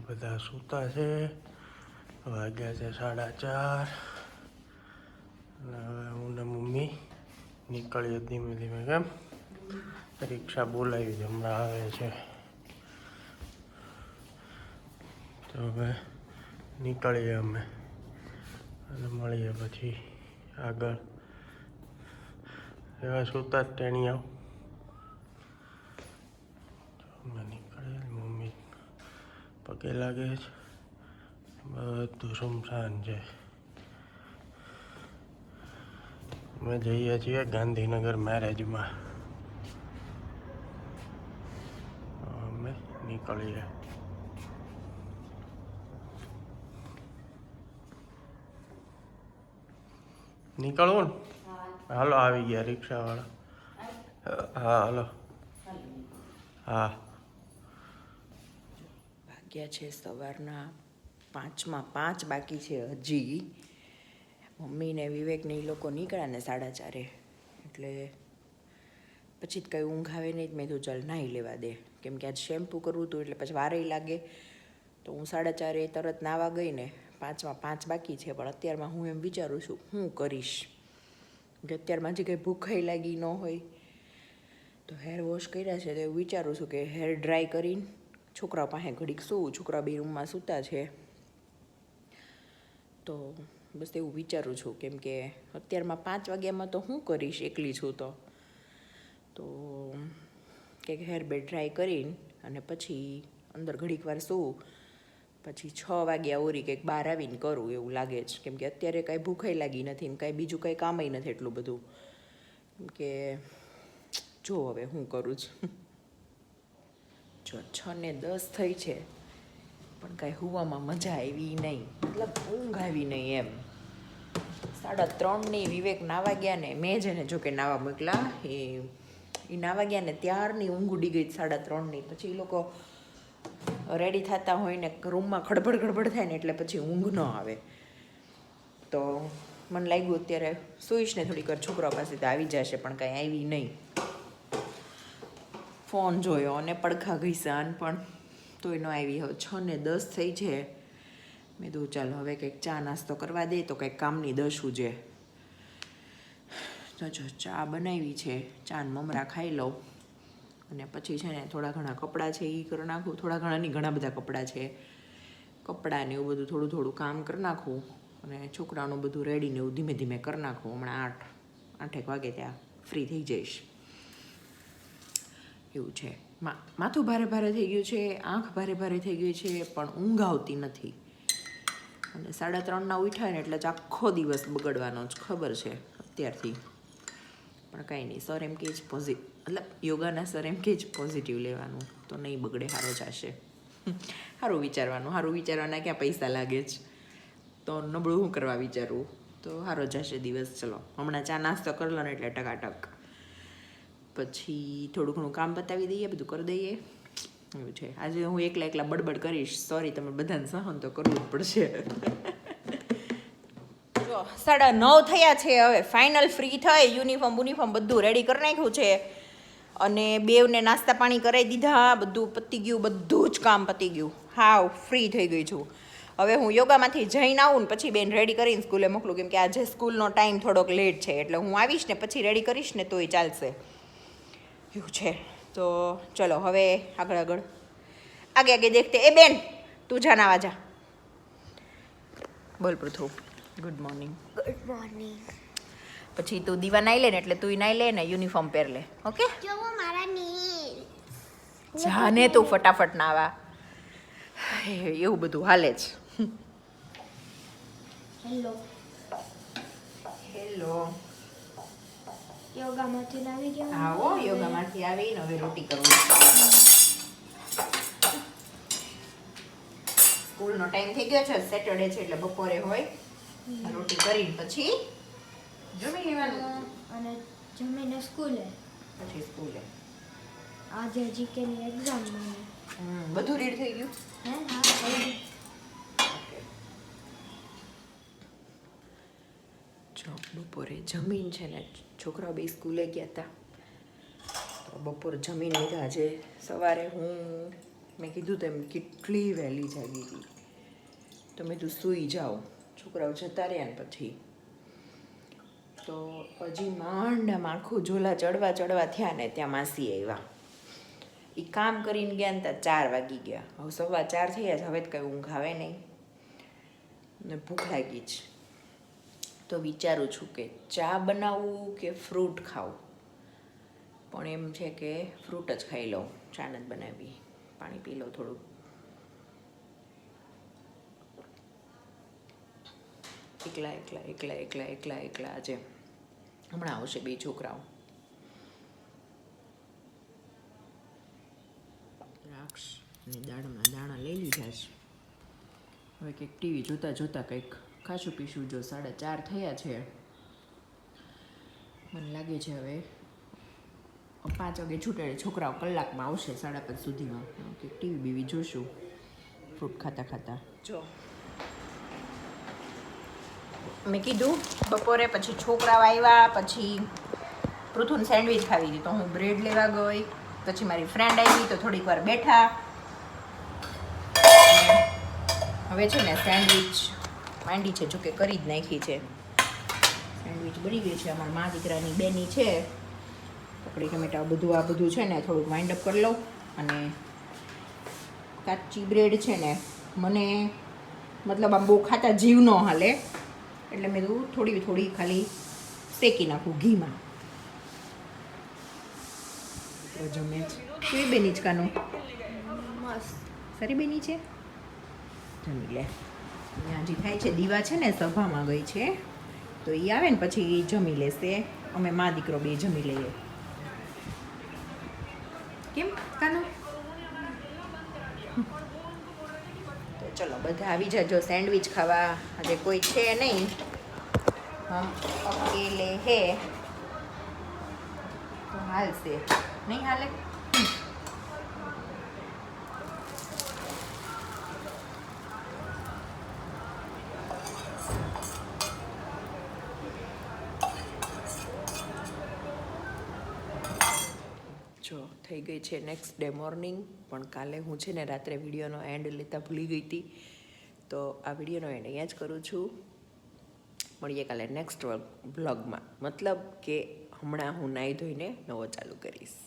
બધા સૂતા છે. વાગ્યા છે 4:30. હવે હું ને મમ્મી નીકળીએ ધીમે ધીમે. કેમ રિક્ષા બોલાવી છે, હમણાં આવે છે. તો હવે નીકળીએ અમે અને મળીએ પછી આગળ. એવા સૂતા જ ટેણી આવ. અમે નીકળીએ. મમ્મી પગે લાગે છે. બધું સુમસાન છે. અમે જઈએ છીએ ગાંધીનગર મેરેજમાં. અમે નીકળીએ. નીકળવું ને? હાલો, આવી ગયા રિક્ષાવાળા. હા હાલો. હા. વાગ્યા છે સવારના 5:05 બાકી છે હજી. મમ્મી ને વિવેક ને એ લોકો નીકળ્યા ને 4:30. એટલે પછી જ કંઈ ઊંઘ આવે નહીં. મેં તો ચાલ નાહી લેવા દે, કેમ કે આજ શેમ્પૂ કરવું હતું એટલે પછી વારેય લાગે. તો હું 4:30 તરત નાવા ગઈ ને 5:05 બાકી છે. પણ અત્યારમાં હું એમ વિચારું છું હું કરીશ, કે અત્યારમાં હજી કંઈ ભૂખાઈ લાગી ન હોય. તો હેર વોશ કર્યા છે તો એવું વિચારું છું કે હેર ડ્રાય કરીને છોકરાઓ પાસે ઘડીક સૂવું. છોકરા બે રૂમમાં સૂતા છે. તો બસ એવું વિચારું છું, કેમ કે અત્યારમાં 5 વાગ્યામાં તો હું કરીશ, એકલી છું તો કંઈક હેર બે ડ્રાય કરીને અને પછી અંદર ઘડીક વાર સૂવું. પછી 6 વાગ્યા ઓરી કંઈક બહાર આવીને કરું એવું લાગે છે, કેમ કે અત્યારે કાંઈ ભૂખાઈ લાગી નથી ને કાંઈ બીજું કંઈ કામય નથી એટલું બધું. કે જો હવે હું કરું છું. જો 6:10 થઈ છે પણ કાંઈ હુવામાં મજા આવી નહીં, મતલબ ઊંઘ આવી નહીં એમ. 3:30 વિવેક નાવા ગયા ને મેં જેને જોકે નાવા મોકલા એ નાવા ગયા ને ત્યારની ઊંઘ ઉડી ગઈ 3:30. પછી એ લોકો રેડી થતા હોય ને રૂમમાં ખડબડ થાય ને એટલે પછી ઊંઘ ન આવે. તો મને લાગ્યું અત્યારે સૂઈશ ને થોડીક વાર છોકરાઓ પાસે તો આવી જશે, પણ કાંઈ આવી નહીં. ફોન જોયો અને પડખા ઘીસાન પણ તોય ન આવી. હવે 6:10 થઈ છે. મેં કીધું ચાલો હવે કંઈક ચા નાસ્તો કરવા દે તો કંઈક કામની દશું છે. તો જો ચા બનાવી છે, ચા ને મમરા ખાઈ લઉં અને પછી છે ને થોડા ઘણા કપડાં છે એ કરી નાખું. થોડા ઘણા નહીં, ઘણા બધા કપડાં છે. કપડાં ને એવું બધું થોડું કામ કરી નાખું અને છોકરાઓનું બધું રેડી ને એવું ધીમે ધીમે કરી નાખું. હમણાં 8 વાગે ત્યાં ફ્રી થઈ જઈશ એવું છે. માથું ભારે થઈ ગયું છે, આંખ ભારે થઈ ગઈ છે, પણ ઊંઘ આવતી નથી. અને 3:30 ઉઠાય ને એટલે જ આખો દિવસ બગડવાનો જ ખબર છે અત્યારથી. પણ કાંઈ નહીં, સર એમ કે જ મતલબ યોગાના સર એમ કે જ પોઝિટિવ લેવાનું તો નહીં બગડે, સારો જશે. સારું વિચારવાના ક્યાં પૈસા લાગે છે, તો નબળું શું કરવા વિચારવું, તો સારો જશે દિવસ. ચલો હમણાં ચા નાસ્તો કરી લો ને એટલે ટકાટક. પછી થોડું ઘણું કામ બતાવી દઈએ, બધું કરી દઈએ એવું છે. આજે હું એકલા બડબડ કરીશ, સોરી, તમે બધાને સહન તો કરવું જ પડશે. જો 9:30 થયા છે, હવે ફાઇનલ ફ્રી થઈ. યુનિફોર્મ બધું રેડી કરી નાખ્યું છે અને બેવને નાસ્તા પાણી કરાવી દીધા. બધું પતી ગયું, બધું જ કામ પતી ગયું. હાવ ફ્રી થઈ ગઈ છું. હવે હું યોગામાંથી જઈને આવું ને પછી બેન રેડી કરીને સ્કૂલે મોકલું, કેમ કે આજે સ્કૂલનો ટાઈમ થોડોક લેટ છે. એટલે હું આવીશ ને પછી રેડી કરીશ ને તોય ચાલશે એવું છે. તો ચલો હવે આગળ આગે દેખતે. એ બેન તું જા નાવા જા. બોલ પૃથુ. Good morning. પછી તું દીવા નાઈ લે ને એટલે તું નાઈ લે ને યુનિફોર્મ પહેર લે. ઓકે, જા ને તું ફટાફટ નાવા. એવું બધું હાલે જ. હેલો. યોગામાંથી આવી ગયા? આવો, યોગામાંથી આવીને હવે રોટી કરું. સ્કૂલનો ટાઈમ થઈ ગયો છે, સેટરડે છે એટલે બપોરે હોય. રોટી કરીને પછી જમી લેવાનું અને જમીને સ્કૂલે. પછી સ્કૂલે. આજે જીકેની એક્ઝામ મને. બધું રીડ થઈ ગયું? હા. જો બપોરે જમીન છે ને છોકરાઓ બે સ્કૂલે ગયા હતા તો બપોર જમીન લીધા. આજે સવારે હું મેં કીધું તેમ કેટલી વહેલી જાગી હતી. તો મેં તું સૂઈ જાઓ, છોકરાઓ જતા રહ્યા ને પછી તો હજી માંડ આખું ઝોલા ચડવા થયા ને ત્યાં માસી આવ્યા. એ કામ કરીને ગયા ને ત્યાં 4 વાગી ગયા. હવે 4:15 થયા છે, હવે તો કંઈ ઊંઘ આવે નહીં ને ભૂખ લાગી છે. તો વિચારું છું કે ચા બનાવવું કે ફ્રૂટ ખાવું, પણ એમ છે કે ફ્રૂટ જ ખાઈ લઉં, ચા નથી બનાવી. પાણી પી લઉં થોડુંક. એકલા આજે હમણાં આવશે 2 છોકરાઓ. દ્રાક્ષ અને દાણા લઈ લીધા છે. હવે કંઈક ટીવી જોતા કંઈક ખાશું પીશું. જો 4:30 થયા છે, મને લાગે છે હવે 5 વાગે છૂટે, છોકરાઓ કલાકમાં આવશે, 5:30 સુધીમાં. કંઈક ટીવી બીવી જોશું ફ્રૂટ ખાતા. જો મેં કીધું બપોરે પછી છોકરાઓ આવ્યા પછી પૃથુને સેન્ડવિચ ખાવી હતી, તો હું બ્રેડ લેવા ગઈ. પછી મારી ફ્રેન્ડ આવી તો થોડીક વાર બેઠા. હવે છે ને સેન્ડવિચ માંડી છે, જોકે કરી જ નાખી છે. સેન્ડવિચ બની ગઈ છે. અમારા મા દીકરાની બેની છે. કકડી ટમેટા આ બધું છે ને થોડુંક વાઇન્ડ અપ કરી લઉં. અને કાચી બ્રેડ છે ને મને મતલબ આમ બહુ ખાતા જીવ ન હાલે, એટલે મેં થોડી ખાલી શેકી નાખું ઘીમાં. તો જમે જ કેવી બેની જ કાનું મસ્ત સારી બેની છે. જમી લે. ત્યાં હજી થાય છે, દીવા છે ને સભામાં ગઈ છે, તો એ આવે ને પછી જમી લેશે. અમે મા દીકરો 2 જમી લઈએ. કેમ કાનું? તો ચલો બધા આવી જાજો સેન્ડવિચ ખાવા. આજે કોઈ છે નહીં, હમ અકેલે હે તો હાલશે. નહીં હાલે? જો થઈ ગઈ છે નેક્સ્ટ ડે મોર્નિંગ. પણ કાલે હું છે ને રાત્રે વિડીયોનો એન્ડ લેતા ભૂલી ગઈ હતી, તો આ વિડીયોનો એન્ડ અહીંયા જ કરું છું. મળીએ કાલે નેક્સ્ટ વ્લોગમાં. મતલબ કે હમણાં હું નાહી ધોઈને નવો ચાલુ કરીશ.